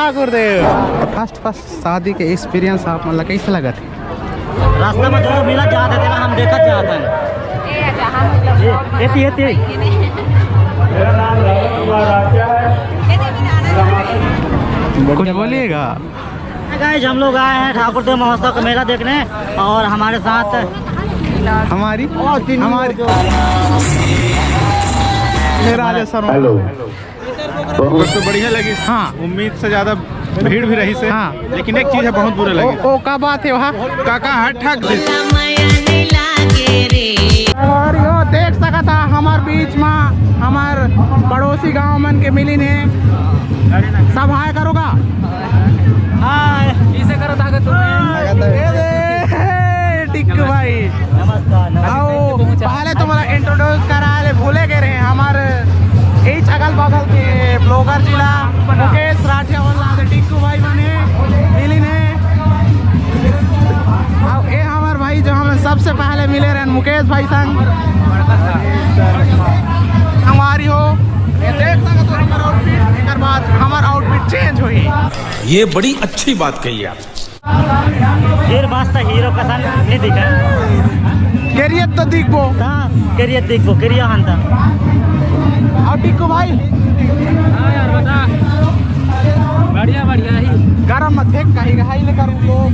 ठाकुर देव। First शादी के experience आप मतलब कैसे लगा थे? रास्ते में जो मिला जाते थे हम देखा जाता है। कुछ बोलिएगा। गाइस हम लोग आए हैं ठाकुर देव महोत्सव का मेला देखने और हमारे साथ हमारी हेलो बहुत तो बढ़िया लगी। हाँ, उम्मीद से ज्यादा भीड़ भी रही से। हाँ, लेकिन एक चीज है बहुत बुरा लगी। ओ का बात है वहाँ काका हाथ ठाक दे। और यो देख सका था हमार बीच में हमार पड़ोसी गांव मन के मिली ने सब हाय करोगा। हाय इसे करो ताकत टिक्कू भाई नमस्कार। आओ पहले तुम्हारा इंट्रोड्यूस करा ले भूले गए रहे हमारे यही अगल बगल के ब्लॉगर जिला मुकेश राठिया वाला से टिक्कू भाई बने मिली ने। अब ये हमारे भाई जो हमें सबसे पहले मिले रहे मुकेश भाई संग हमारी हो ये देख सकते हो हमारा आउटफिट एक बाद हमारा आउटफिट चेंज हुई। ये बड़ी अच्छी बात कही आप। फिर वास्ता हीरो का सन नहीं दिखा कैरियर तो दिखबो करिए देखो करिए हंता और टिक्कू भाई यार बता बढ़िया बढ़िया ही गरम मत फेंक कहीं रहाई ले करूं लोग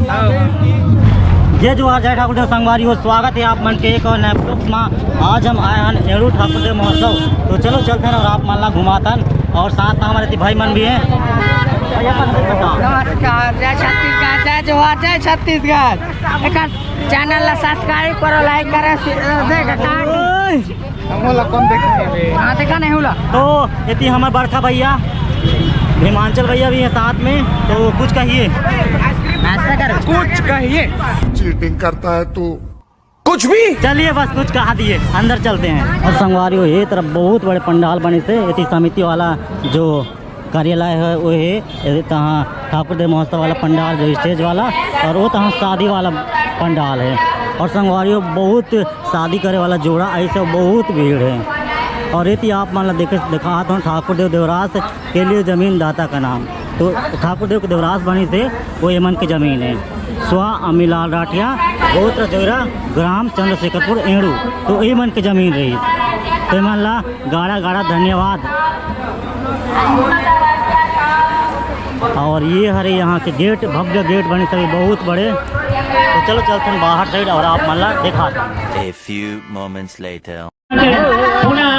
जय जोहार जय ठाकुर देव संगवारी हो। स्वागत है आप मन के एक और नए ब्लॉग में। आज हम आए हैं एड़ू ठाकुर देव महोत्सव। तो चलो चलते हैं और आप मान ला घुमातन और साथ में हमारे भाई मन भी हैं। नमस्कार जय छत्तीसगढ़ जय जोहार जय छत्तीसगढ़। एक चैनल ला सब्सक्राइब करो लाइक करो हमला कौन देखे हाँ देखा नहीं होला। तो ये हमारे बड़का भैया हिमांचल भैया भी हैं साथ में। तो कुछ कहिए ऐसा कर कुछ कहिए। चीटिंग करता है तू कुछ भी। चलिए बस कुछ कहा दिए अंदर चलते हैं। और संगवारी ये तरफ बहुत बड़े पंडाल बने थे। ये समिति वाला जो कार्यालय है वो है तहाँ ठाकुर देव महोत्सव वाला पंडाल जो स्टेज वाला और वो तहाँ शादी वाला पंडाल है। और संगवारियों बहुत शादी करे वाला जोड़ा ऐसे बहुत भीड़ है। और ये आप मान ला देखा हूँ ठाकुर देव देवरास के लिए ज़मीन दाता का नाम। तो ठाकुर देव के देवरास बनी थे वो यमन की ज़मीन है। स्वा अमीलाल राठिया गोत्र जोरा ग्राम चंद्रशेखरपुर एड़ू तो ये मन की ज़मीन रही। तो मान ला गाड़ा गाड़ा धन्यवाद। और ये हरे यहाँ के गेट भव्य गेट बने सभी बहुत बड़े। तो चलो चलते हैं बाहर साइड और आप मान ला देखा। A few moments later. पुनः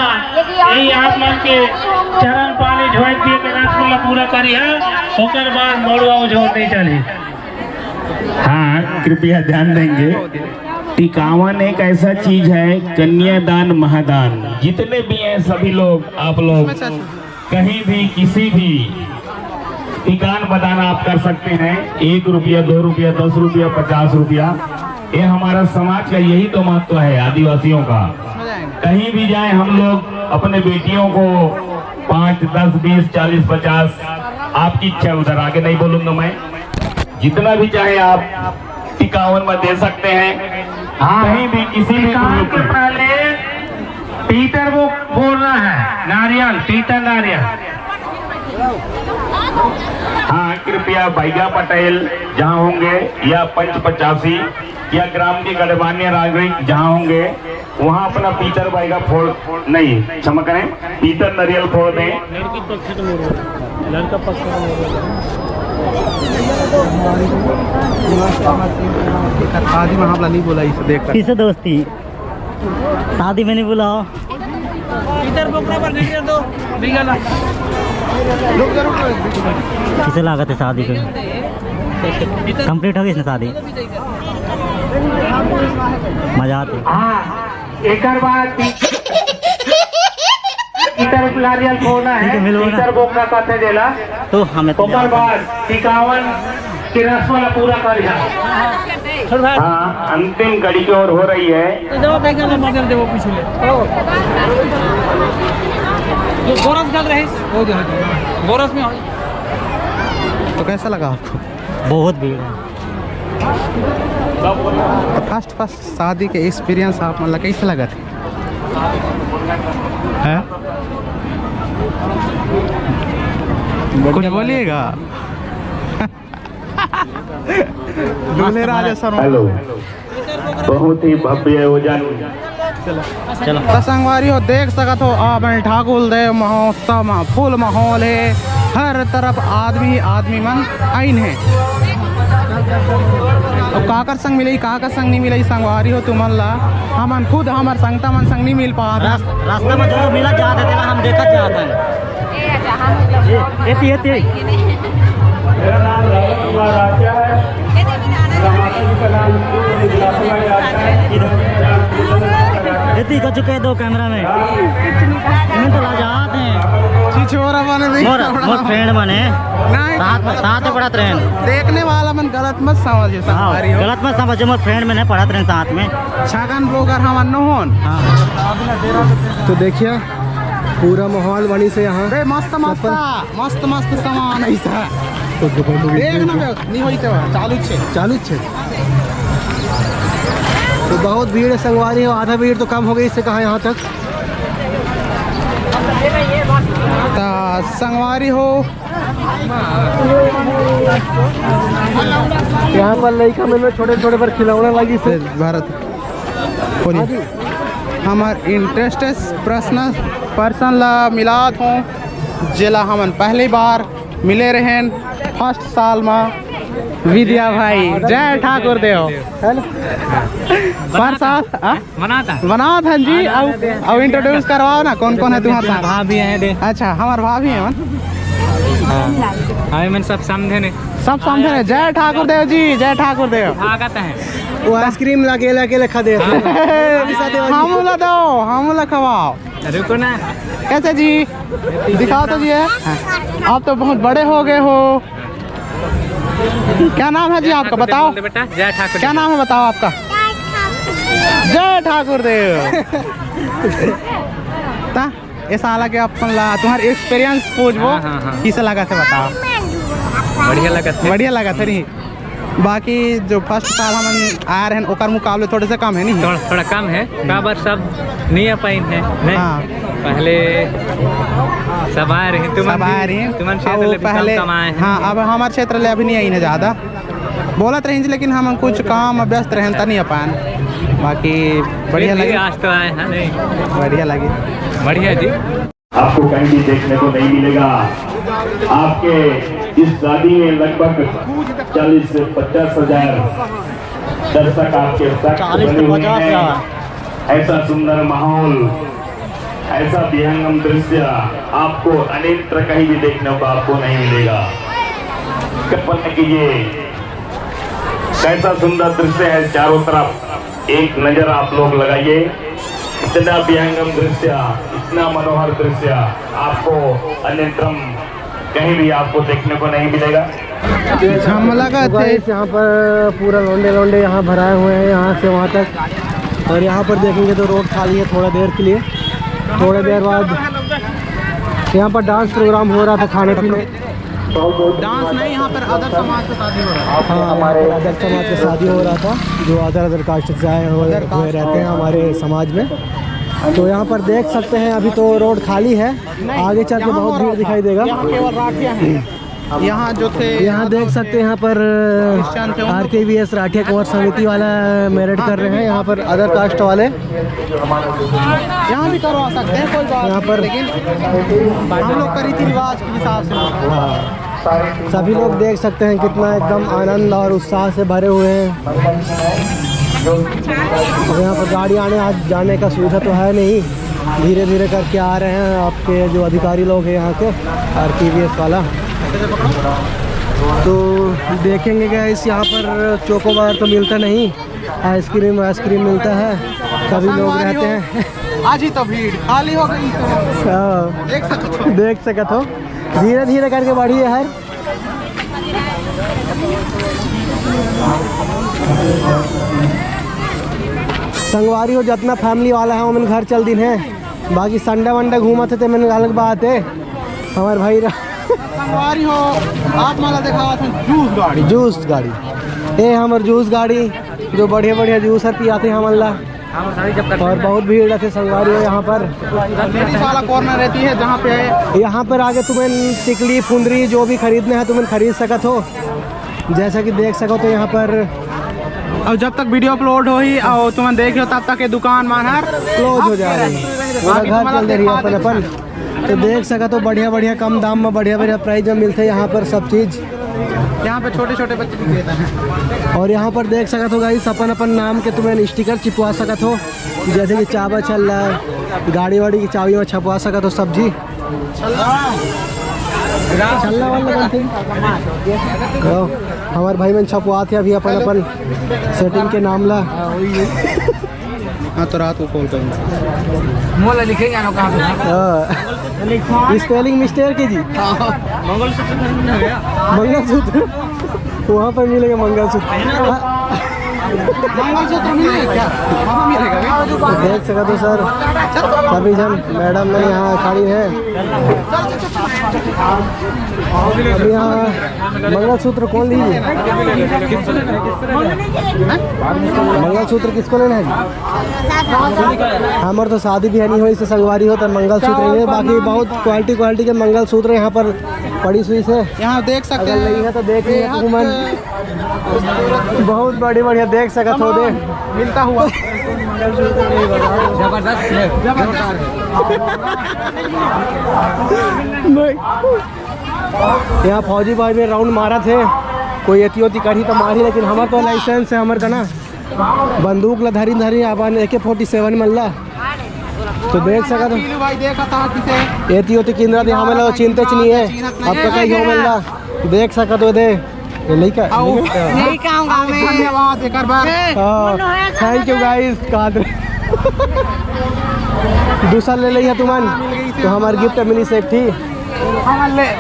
यही आप मन के चरण पानी झोंक दिए के रसगुल्ला पूरा करी है ओकर बाद मोड़वा झोंकते चली। हाँ, कृपया ध्यान देंगे। टिकावन एक ऐसा चीज है, कन्यादान महादान। जितने भी हैं सभी लोग आप लोग कहीं भी किसी भी टिकान बदान आप कर सकते हैं। 1 रुपया 2 रुपया 10 रुपया 50 रुपया। ये हमारा समाज का यही तो महत्व है आदिवासियों का। कहीं भी जाएं हम लोग अपने बेटियों को 5 10 20 40 50 आपकी इच्छा उधर आगे नहीं बोलूंगा मैं। जितना भी चाहे आप टिकावन में दे सकते हैं। हाँ, कहीं भी किसी भी ग्रुप में। पहले पीतर को बोलना है नारियल पीतर नारियल। हाँ, कृपया भैया पटेल जहाँ होंगे या पंच 85 या ग्राम के गढ़वान्य नागरिक जहाँ होंगे वहाँ अपना पीतर भाई का फोड़ नहीं क्षमा करें पीतर नारियल फोड़ दें। लड़का पक्ष शादी में हमला नहीं बोला इसे देख किसे दोस्ती शादी में नहीं बुलाओ। इधर बोकरा पर गिर दो बिगला किसे लागत है शादी के कंप्लीट हो गई इसने शादी मजा आती। हाँ एक बार इधर नारियल फोड़ना है इधर बोकरा कहते देला तो हमें तो ओकर बाद 51 की रसवाला पूरा कर जा। हाँ, अंतिम कड़ी की ओर हो रही है। बोरस गल रहे बोरस में तो कैसा लगा आपको? बहुत भीड़ है। तो फर्स्ट शादी के एक्सपीरियंस आप मतलब कैसे लगा थे? कुछ बोलिएगा। दूल्हे राजा सरों हेलो, बहुत ही भव्य आयोजन। चलो तो संगवारी हो देख सकत हो आप ठाकुर देव महोत्सव में फुल माहौल है, हर तरफ आदमी आदमी मन आइन है। तो काकर संग मिले काकर संग नहीं मिले संगवारी हो तुमन ला हमन खुद हमार संगता मन संग नहीं मिल पा रास्ता में जो मिला जाते थे हम देखत जाते हैं। एती मेरा नाम रावत कुमार राजा है। एती का चुके दो कैमरा में इन्हें तो लाजात हैं। छिछोरा बने नहीं मोर फ्रेंड बने साथ में पढ़त रहे। देखने वाला मन गलत मत समझे संगवारी हो, गलत मत समझे, मोर फ्रेंड में नहीं पढ़त रहे साथ में। छगन ब्लॉगर हम न होन। तो देखिए पूरा माहौल बनी से यहाँ बे मस्त मस्त मस्त मस्त सामान ऐसा देख ना बे नहीं होई से चालू छे। तो बहुत भीड़ है संगवारी हो, आधा भीड़ तो कम हो गई इससे कहा यहाँ तक। संगवारी हो यहाँ पर लड़का में छोटे छोटे पर खिलौने लगी से भारत हमार इंटरेस्ट पर्सन ला मिलात हूँ जिला हमन पहली बार मिले रहें फर्स्ट साल में विद्या भाई जय ठाकुर देव पर साथ बनात हैं जी। अब इंट्रोड्यूस करवाओ ना कौन कौन है तुम्हारे साथ। भाभी हैं। अच्छा हमारे भाभी हैं मन सब समझे ने जय ठाकुर देव जी, जय ठाकुर देव। वो आइसक्रीम ला अकेले खा दे हमला दो हमला खवाओ। रुको ना, कैसे जी दिखाओ तो जी है। आप तो बहुत बड़े हो गए हो। क्या नाम है जी आपका बताओ। बेटा जय ठाकुर। क्या नाम है बताओ आपका। जय ठाकुर देव। ता ये साला के अपन ला तुम्हारे एक्सपीरियंस पूछबो किसे लगा थे बताओ। बढ़िया लगा था नहीं। बाकी जो फर्स्ट साल हम आ रहे हैं ओकर मुकाबले थोड़े से कम है नहीं। थोड़ा कम है काबर सब नहीं आ पाई है नहीं। हाँ। पहले सब आ रहे हैं तुमन क्षेत्र पहले कमाए हैं। हाँ अब हमारे क्षेत्र ले अभी नहीं आई ना ज़्यादा बोलत रही लेकिन हम कुछ काम व्यस्त रहें तो नहीं अपन। बाकी बढ़िया लगे आज तो आए हैं नहीं बढ़िया लगे बढ़िया जी। आपको कहीं भी देखने को नहीं मिलेगा। आपके इस शादी में लगभग 40 से 50 हजार दर्शक आपके साथ बने हुए हैं। ऐसा सुंदर माहौल, ऐसा विहंगम दृश्य आपको अन्यत्र कहीं भी देखने को आपको नहीं मिलेगा। कल्पना कीजिए कैसा सुंदर दृश्य है। चारों तरफ एक नजर आप लोग लगाइए। इतना विहंगम दृश्य, इतना मनोहर दृश्य आपको अन्यत्र कहीं भी आपको देखने को नहीं मिलेगा। हम लगा थे यहाँ पर पूरा लोंडे यहाँ भराए हुए हैं यहाँ से वहाँ तक। और यहाँ पर देखेंगे तो रोड खाली है थोड़ा देर के लिए। थोड़ी देर बाद यहाँ पर डांस प्रोग्राम हो रहा था, खाने पीने। डांस नहीं यहाँ पर अदर समाज का शादी हो रहा है। हाँ अदर समाज का शादी हो रहा था जो अदर कास्ट से आए हुए रहते हैं हमारे समाज में। तो यहाँ पर देख सकते हैं अभी तो रोड खाली है, आगे चल के बहुत भीड़ दिखाई देगा। केवल राठिया हैं यहाँ जो थे। यहाँ देख सकते हैं यहाँ पर RKVS राठिया कुंवर समिति वाला मैरिड कर रहे हैं। यहाँ पर अदर कास्ट वाले यहाँ भी करवा सकते हैं कोई बात यहाँ पर, लेकिन हम लोग का रीति रिवाज के हिसाब से सभी लोग देख सकते हैं कितना एकदम आनंद और उत्साह से भरे हुए हैं। यहाँ पर गाड़ी आने जाने का सुविधा तो है नहीं, धीरे धीरे करके आ रहे हैं आपके जो अधिकारी लोग हैं यहाँ के RKVS वाला। तो देखेंगे गाइस यहाँ पर चोकोबार तो मिलता नहीं, आइसक्रीम मिलता है। सभी लोग रहते हैं। आज ही तो भीड़ खाली हो गई तो देख सकते हो धीरे धीरे करके बढ़ी है। संगवारी हो जितना फैमिली वाला है वो मैंने घर चल दिन है। बाकी संडे वंडे घूमा थे तो मैंने अलग बात है। हमारे भाई संगवारी हो आप माला देखा था जूस गाड़ी ये हमारे जूस गाड़ी जो बढ़िया बढ़िया जूस है पियाते हैं हमला। और बहुत भीड़ रहती है संगवारी हो यहाँ पर। वाला कॉर्नर रहती है जहाँ पे यहाँ पर आगे तुम्हें टिकली फुंदरी जो भी खरीदने हैं तुम्हें खरीद सकत हो। जैसा कि देख सको तो यहाँ पर और जब तक वीडियो अपलोड हो ही और तुम देख लो तब तक ये दुकान मानहर क्लोज हो जा रही है, पूरा घर चल रही है अपन अपन। तो देख सका तो बढ़िया बढ़िया कम दाम में बढ़िया बढ़िया प्राइस में मिलते हैं यहाँ पर सब चीज़। यहाँ पे छोटे छोटे बच्चे भी देता है। और यहाँ पर देख सका तो गाइस अपन अपन नाम के तुम्हें स्टिकर चिपवा सकत हो, जैसे कि चाबा चल रहा है, गाड़ी वाड़ी की चाबी में छपवा सकत हो सब्जी चलना वाला हमारे भाई में छपवा थे अभी अपन अपन सेटिंग के नाम ला। हाँ तो रात को कॉल करूँगा। स्पेलिंग मिस्टेक की जी। मंगलसूत्र वहाँ पर मिलेगा मंगलसूत्र। मंगलसूत्र मिलेगा क्या? वहाँ मिलेगा? देख सका तो सर सभी जन मैडम ने यहाँ खड़ी है। अभी यहाँ मंगलसूत्र कौन लीजिए? मंगलसूत्र किसको लेना है? हमारे तो शादी भी है नहीं हो, इससे संगवारी हो तो मंगलसूत्र ही है। बाकी बहुत क्वालिटी के मंगलसूत्र यहाँ पर पड़ी हुई से यहाँ देख सकते अगर नहीं है तो देख लिया बहुत बड़ी बढ़िया देख सका थो दे मिलता हुआ यहाँ फौजी भाई में राउंड मारा थे, कोई एती होती करी तो मारी, लेकिन हमारा तो लाइसेंस है हमारे का ना, बंदूक ला धरी आबान AK-47 मल्ला। तो देख सका तो भाई देखा था किसे एती होती किंद्रा दे हमें चिंता नहीं है आपका कहीं हो मिलना। देख सका तो दे नहीं का धन्यवाद एक बार। Thank you guys. दूसरा ले लिया तुमन तो हमारे गिफ्ट मिली से थी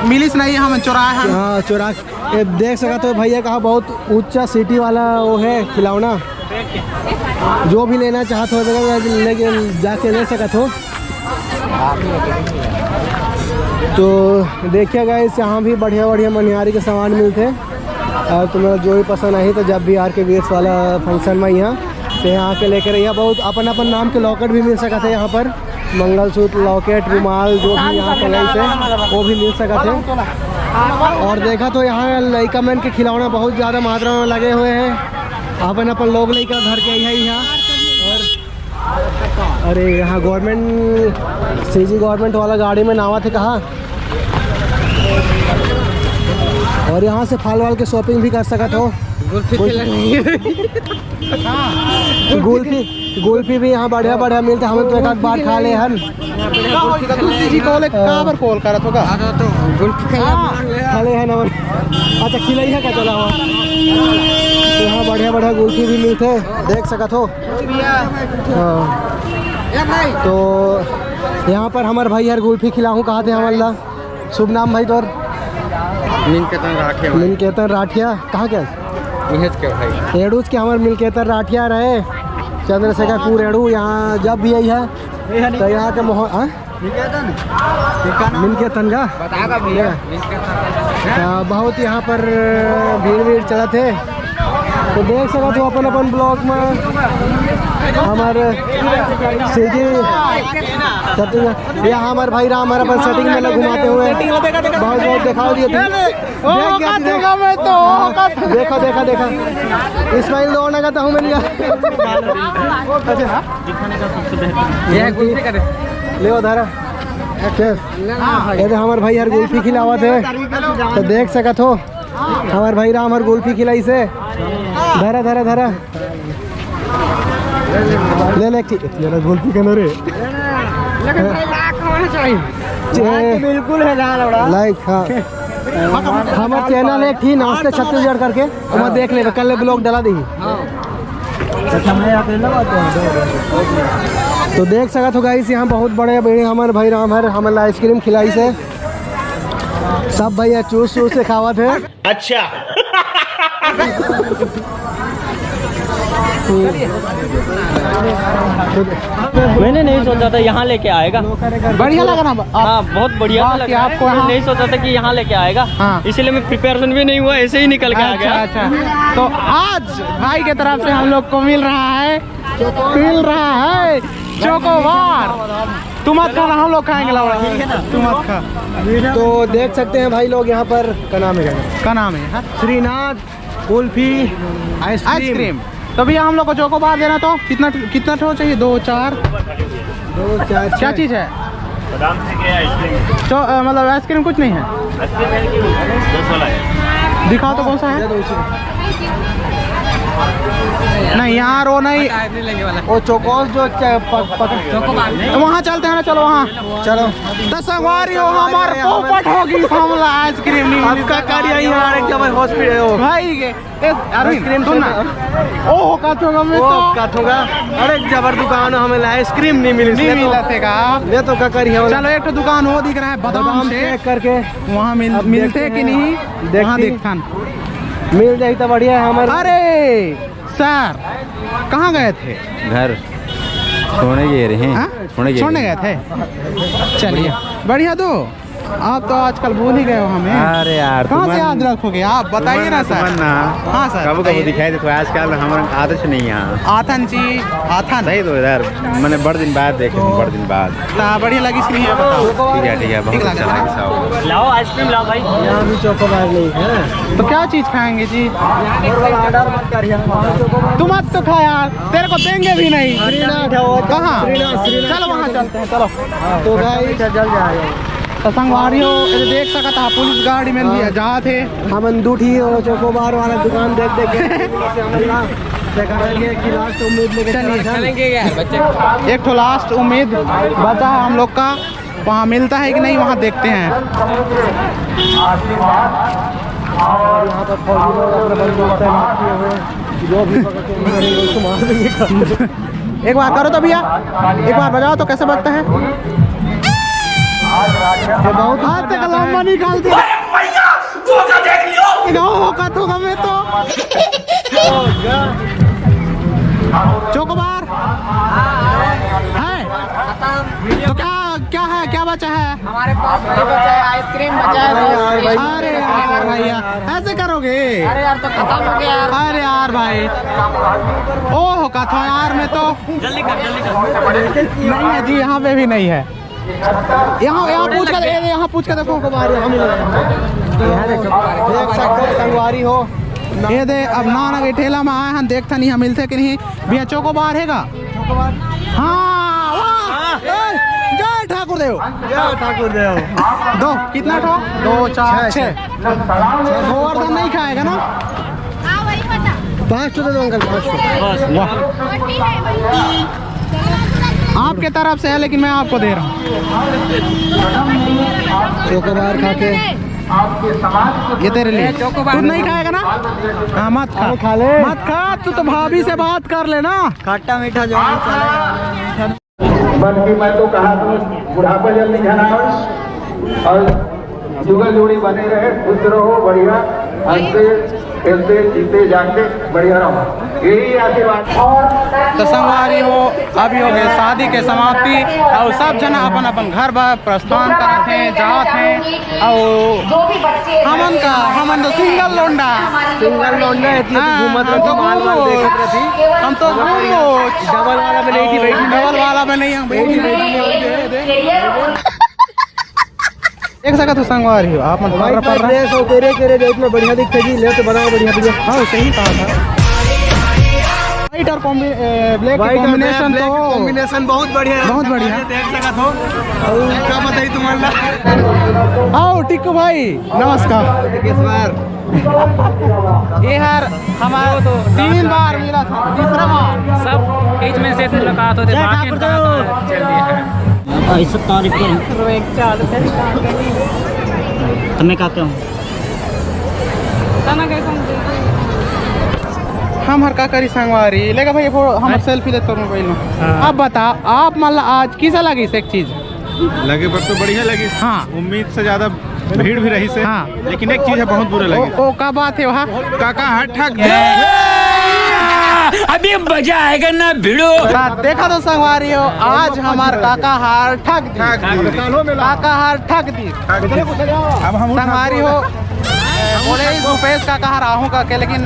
मिलिस नहीं हम चौराहा। हाँ चौरा देख सका तो भैया कहा बहुत ऊंचा सिटी वाला वो है खिलौना, जो भी लेना चाहते हो लेकिन जाके ले सकत हो। तो देखिए गाइस यहाँ भी बढ़िया बढ़िया मनिहारी के सामान मिलते हैं, और तुम्हें जो भी पसंद आई तो जब भी RK वाला फंक्शन में यहाँ तो यहाँ के लेकर यहाँ बहुत अपन नाम के लॉकेट भी मिल सकते हैं। यहाँ पर मंगलसूत्र लॉकेट रुमाल जो भी यहाँ कलर से वो भी मिल सकते हैं। और देखा तो यहाँ लड़का मैन के खिलौना बहुत ज़्यादा मात्रा में लगे हुए हैं। अपन लोग लड़का घर के है यहाँ। और अरे यहाँ गवर्नमेंट CG गवर्नमेंट वाला गाड़ी में नावा थे कहा। और यहाँ से फल वाल के शॉपिंग भी कर सकते हो। गुल्फी भी यहाँ बढ़िया बढ़िया मिलते, हमें तो एक आध बार खा ले हन। कॉल करत होगा खाले है ना। अच्छा खिलाई है क्या चला हुआ? तो यहाँ बढ़िया बढ़िया गुल्फी भी मिलते देख सकत हो। तो यहाँ पर हमारे भाई यार गुल्फी खिलाऊँ कहा थे हमारा शुभ नाम भाई तोर? मिलकेतन राठिया। कहाँ क्या भाई? एडूज के हमारे मिलकेतन राठिया रहे चंद्रशेखरपुर एडू। यहाँ जब भी आई है तो यहाँ के मिलकेतन का बहुत यहाँ पर भीड़ चला थे। तो देख सका तो अपन ब्लॉग में हमारे CG यहाँ हमारे भाई राम हमारे अपन सेटिंग में घुमाते हुए बहुत दिखाओ दिए थे। देखा इस्माइल दो का तो हूँ मैं ले धारा हमारे भाई यार गुल्फी खिलावा थे। तो देख सका तो हमारे भाई राम हर गुल्फी खिलाई से धरा ले गुल्फी के नरे बिल्कुल है लाइक। हाँ हमारे चैनल एक थी नमस्ते छत्तीसगढ़ करके, वहाँ देख ले कल ब्लॉग डाला दी। तो देख सका तो गाइस यहाँ बहुत बड़े बड़े हमारे भाई राम हर हमारे आइसक्रीम खिलाई से सब भैया चूस से खावा थे। अच्छा मैंने नहीं सोचा था यहाँ लेके आएगा। बढ़िया लगा ना? हाँ बहुत बढ़िया लगा। आपको मैंने नहीं सोचा था कि यहाँ लेके आएगा। हाँ। इसीलिए मैं प्रिपरेशन भी नहीं हुआ, ऐसे ही निकल के आ गया। अच्छा तो आज भाई के तरफ से हम लोग को मिल रहा है चोकोबार। तुम मत खाना, हम लोग खाएंगे तुम मत खा। तो देख सकते हैं भाई लोग यहाँ पर का नाम है हाँ? श्रीनाथ कुल्फी, आइसक्रीम। तो भैया हम लोग को चोकोबार देना तो कितना ठो चाहिए? 2 4 2 4 क्या चीज़ है? बादाम से क्या आइसक्रीम? मतलब आइसक्रीम कुछ नहीं है? दिखाओ तो कौन सा है? नहीं यार वो नहीं, वो चोकोस जो तो वहाँ चलते हैं ना, चलो वहाँ चलो। तो संगवारी हो हमार पोपट होगी हमला आइसक्रीम नहीं मिली। आपका कार्य यहाँ एक जब हॉस्पिटल हो भाई के आइसक्रीम सुन ना, ओह काथोगा मैं वो तो काथूंगा। अरे जबर दुकान हमें आइसक्रीम नहीं मिली, नहीं मिला थे का। ये तो का करी है। चलो एक तो दुकान वो दिख रहा है बादाम से चेक करके वहाँ अब मिलते देखते कि नहीं? हैं। वहाँ देखती। देखथन। मिल जाए तो बढ़िया है हमारे। अरे सर कहाँ गए थे? घर छोड़ने गए रहे हाँ? छोड़ने गए थे। चलिए बढ़िया दो। आप तो आजकल भूल ही गए हो हमें। अरे यार कहाँ से याद रखोगे आप? बताइए ना सर। हाँ सर कब बताइए। दिखाई दे तो आजकल हमारा आदत नहीं यहाँ आथन जी आथन सही तो यार मैंने बड़े दिन बाद देखे बड़े दिन बाद। बढ़िया लगी इसलिए है, बताओ। ठीक है बहुत अच्छा लगा साहब। लाओ आइसक्रीम लाओ भाई। यहाँ भी चोकोबार नहीं है। तो क्या चीज़ खाएंगे जी? ऑर्डर मत करिए। तुम मत तो खा यार, तेरे को देंगे भी नहीं। कहाँ? श्रीनाथ। चलो वहाँ चलते हैं, चलो। तो भाई जल जाएगा। तो संगवारी हो देख सका था पुलिस गाड़ी में भी जा थे। हम अंदूठी और चोकोबार वाला दुकान देख देख के देखा कि लास्ट उम्मीद लेके चलेंगे। एक तो लास्ट उम्मीद बचा है हम लोग का, वहाँ मिलता है कि नहीं वहाँ देखते हैं। और यहाँ पर फौजी लोग अपने बंदूक तैनात किए हुए जो भी पकड़ के मरेंगे उसको मार देंगे। एक बार करो तो भैया, एक बार बजाओ तो कैसे बजता है? बहुत हाथ तक लंबा निकालती है। होगा मैं तो चोकोबार है तो क्या है, क्या बचा है? हमारे पास वही बचा है, आइसक्रीम बचा है। अरे यार भैया ऐसे करोगे? अरे यार तो खत्म हो गया। अरे यार भाई ओह कथो यार मैं तो जल्दी कर। नहीं है जी, यहाँ पे भी नहीं है। यहाँ पूछ कर देखो। देख सकते हो संगवारी हो। ये दे अब नाना के ठेला में आए हम देखता नहीं हम मिलते कि नहीं। भैया चोकोबार हैगा? हाँ वाह, जय ठाकुर देव। ठाकुर देव। दो कितना ठो? 2 4 6 गोवर्धन नहीं खाएगा ना? 5 दे दो अंकल, 5। वाह आपके तरफ से है लेकिन मैं आपको दे रहा हूँ। चोकोबार खा के ये तेरे लिए। तू नहीं खाएगा ना? हाँ मत खा। खा ले। मत खा, तू तो भाभी से बात कर लेना। खट्टा मीठा जो चलेगा। बल्कि मैं तो कहा था बुढ़ापा जल्दी जाना और जुगल जोड़ी बने रहे, खुश रहो, बढ़िया हंसते खेलते जीते जागते बढ़िया रहो, यही आशीर्वाद। तो संगवारी हो अभी हो गए शादी के समाप्ति और सब जना अपन अपन घर बार प्रस्थान करते हैं, जाते हैं। और हमन तो सिंगल लोंडा घूमत रहती, माल वाल देखत रहती। हम तो डबल वाला में नहीं थी बैठी। डबल वाला में नहीं हम बैठी। एक सका तो संगवारी हो आप भाई ड्रेस हो तेरे रेट में बढ़िया दिखते जी। ले तो बनाओ बढ़िया भैया। हाँ सही कहा था। व्हाइट और ब्लैक कॉम्बिनेशन तो कॉम्बिनेशन बहुत बढ़िया है। बहुत बढ़िया। देख सका तो और क्या बताई तुम्हारा। आओ टिक्कू भाई नमस्कार। ये यार हमारा तो 3 बार मिला था, तीसरा बार सब बीच में से मुलाकात होते बाकी ऐसा तारीफ तो मैं कहता हूँ हम हर का करी संगवारी लेगा भाई हम सेल्फी लेते मोबाइल में। अब बता आप मतलब आज किसा लगी से एक चीज? लगे पर तो बढ़िया लगी। हाँ। उम्मीद से ज्यादा भीड़ भी रही से। हाँ। लेकिन एक चीज है बहुत बुरा लगी। ओ का बात है वहाँ काका हाथ ठग अभी मजा आएगा ना भिड़ो। देखा तो संगवारी हो आज हमार काका हार ठग दी। काका हार ठग दी। अब हम संगवारी हो बोले रुपेश काका हार आहू का के, लेकिन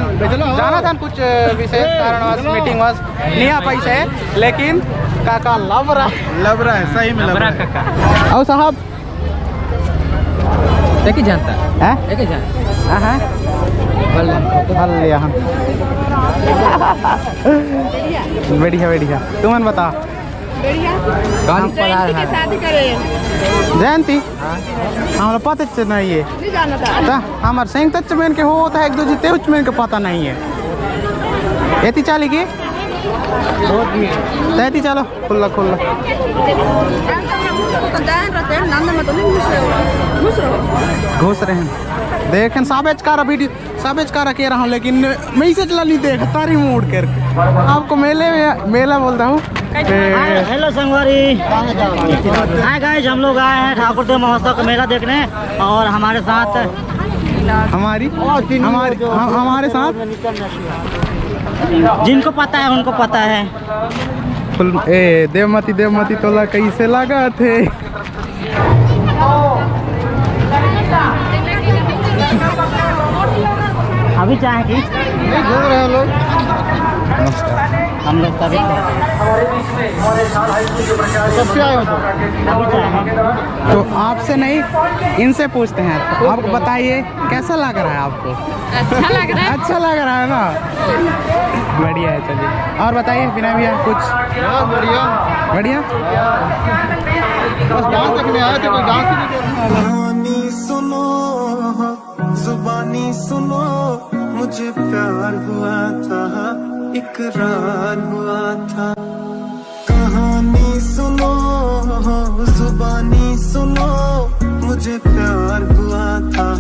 जाना था कुछ विशेष कारणवश मीटिंग वश नहीं आ पाई से, लेकिन काका लव रहा है, सही में लव रहा है। और साहब एक ही जानता है एक ही जान हाँ फल लिया हम बढ़िया बढ़िया तुमन बता शादी करे जयंती हमारा पता नहीं है हमारे संयुक्त चमेन के होता है एक दो जीते चमेन के पता नहीं है एती चाली की तैती चलो खुल्ला खुल्ला घुस रहे हैं देखें साबेज कारा वीडियो साबेज कारा कह रहा हूँ लेकिन मैं इसे चला नहीं देख तारी मूड कर आपको मेले में मेला बोलता हूँ हेलो संगवारी हाय गाइस हम लोग आए हैं ठाकुर देव महोत्सव का मेला देखने और हमारे साथ हमारे साथ जिनको पता है उनको पता है देवमती तोला कैसे लगा थे अभी चाहे कि घूम रहे हैं लोग हम लोग कभी सबसे आए हो तो आपसे नहीं इनसे पूछते हैं तो आप बताइए कैसा लग रहा है आपको अच्छा लग रहा है ना बढ़िया है चलिए और बताइए बिना भैया कुछ बढ़िया बढ़िया बस डांस देखने आए थे कोई डांस नहीं कहानी सुनो जुबानी सुनो मुझे प्यार हुआ था इकरार हुआ था कहानी सुनो जुबानी सुनो मुझे प्यार हुआ था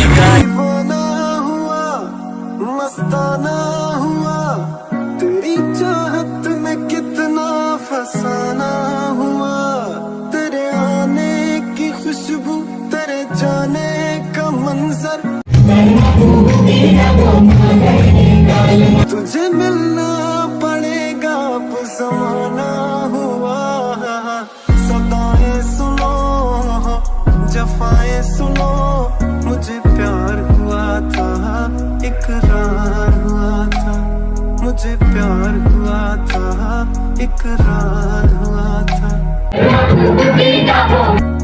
दीवाना हुआ मस्ताना हुआ तेरी चाहत में कितना फसाना हुआ तेरे आने की खुशबू तेरे जाने का मंजर तुझे मिलना पड़ेगा अब ज़माना हुआ सदाएं सुनो जफाएं सुनो मुझे प्यार हुआ था इकरार हुआ था मुझे प्यार हुआ था इकरार हुआ था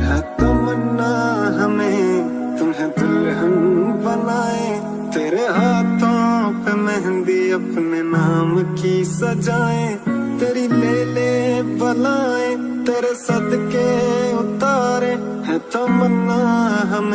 है तमन्ना हमें तुम्हें दुल्हन बनाए तेरे हाथों पे मेहंदी अपने नाम की सजाए तेरी ले बलाए तेरे सदके उतारे है तमन्ना हमें